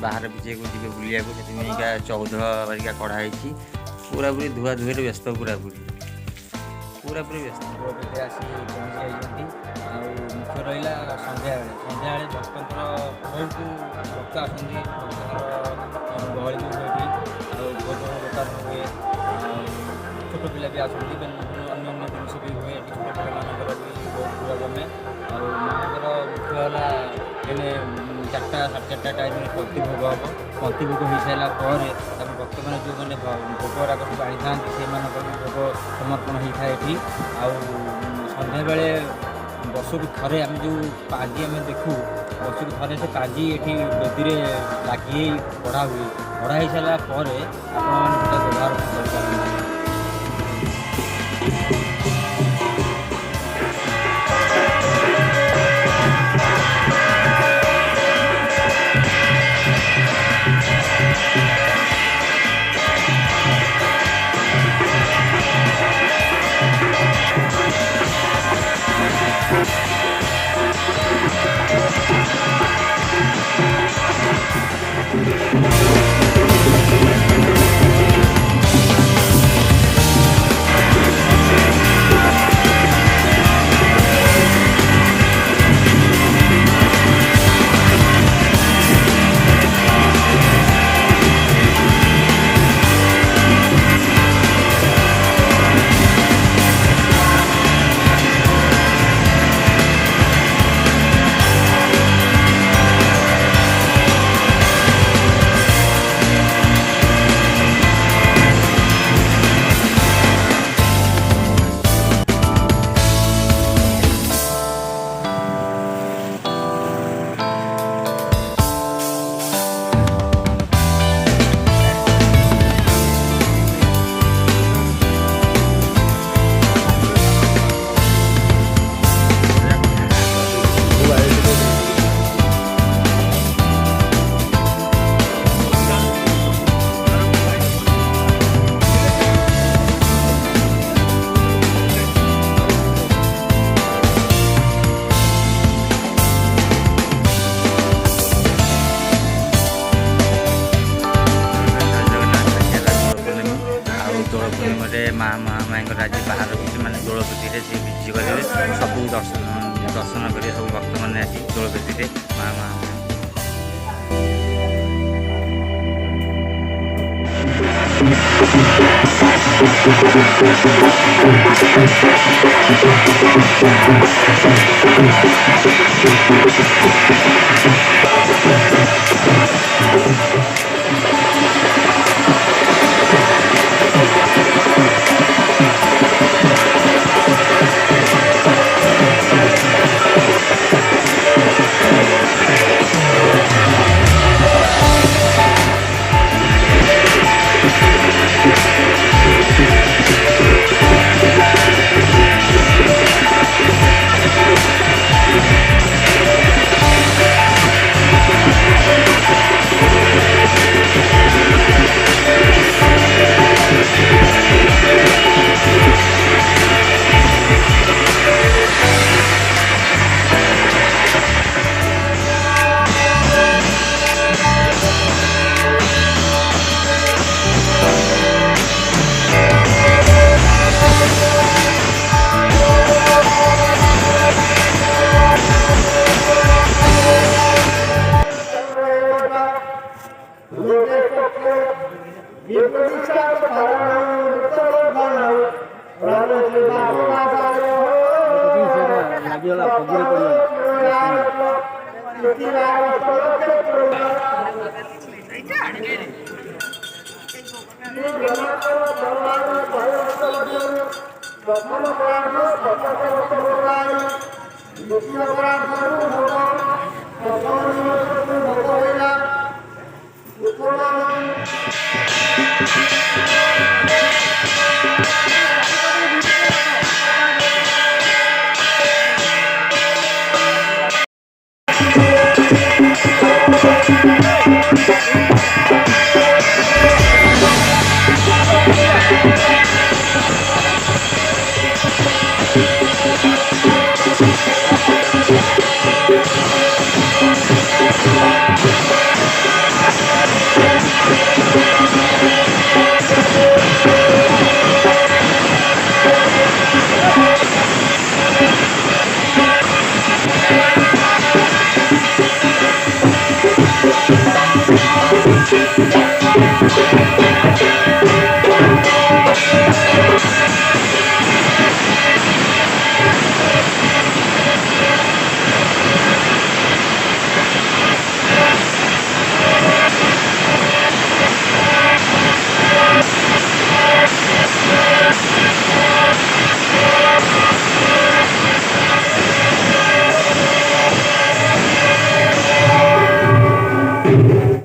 ବାହାର ବିଜୟକୁ ଯିବେ ବୁଲିବାକୁ, ସେଥିପାଇଁକା ଚଉଦ ବାରିକା କଢ଼ା ହେଇଛି। ପୁରାପୁରି ଧୁଆ ଧୁଇରେ ବ୍ୟସ୍ତ, ପୁରାପୁରି ବ୍ୟସ୍ତ। କେତେ ଆସି ପହଞ୍ଚି ଯାଇଛନ୍ତି। ଆଉ ମୁଖ୍ୟ ରହିଲା ସନ୍ଧ୍ୟାବେଳେ ଭକ୍ତଙ୍କର ବହୁତ ଭକ୍ତ ଆସନ୍ତି, ଭକ୍ତଙ୍କର ଗହଳି ବି ହୁଏ ଏଠି। ଆଉ ଭୋଗ ଦୋକାନ ହୁଏ, ଆଉ ଛୋଟ ପିଲା ବି ଆସନ୍ତି, ଅନ୍ୟାନ୍ୟ ଜିନିଷ ବି ହୁଏ ଏଠି। ଛୋଟ ପିଲାମାନଙ୍କର ବି ବହୁତ ଭିଡ଼ ଜମେ। ଆଉ ମାଆଙ୍କର ମୁଖ୍ୟ ହେଲା ଏନେ 4ଟା ସାଢ଼େ 4ଟା ଟାଇମ୍ରେ ପନ୍ତି ଭୋଗ ହେବ। ପନ୍ତି ଭୋଗ ହୋଇସାରିଲା ପରେ ତାପରେ ଭକ୍ତମାନେ ଯେଉଁମାନେ ଭୋଗରାଗ ସବୁ ଆଣିଥାନ୍ତି ସେମାନଙ୍କର ବି ଭୋଗ ସମର୍ପଣ ହୋଇଥାଏ ଏଠି। ଆଉ ସନ୍ଧ୍ୟାବେଳେ ବର୍ଷକୁ ଥରେ ଆମେ ଯେଉଁ ପାଜି ଆମେ ଦେଖୁ, ବର୍ଷକୁ ଥରେ ସେ ପାଜି ଏଠି ବେଦୀରେ ଲାଗି ପଢ଼ା ହୁଏ। ପଢ଼ା ହେଇସାରିଲା ପରେ ଆପଣମାନେ ସେଇଟା ବ୍ୟବହାର କରିପାରନ୍ତି। ମାଆଙ୍କର ଆଜି ବାହାରକୁ ସେମାନେ ଦୋଳବେଦୀରେ ସେ ବିଜେ କରିବେ। ସବୁ ଦର୍ଶନ କରିବେ ସବୁ ଭକ୍ତମାନେ ଆଜି ଦୋଳବେଦୀରେ ମା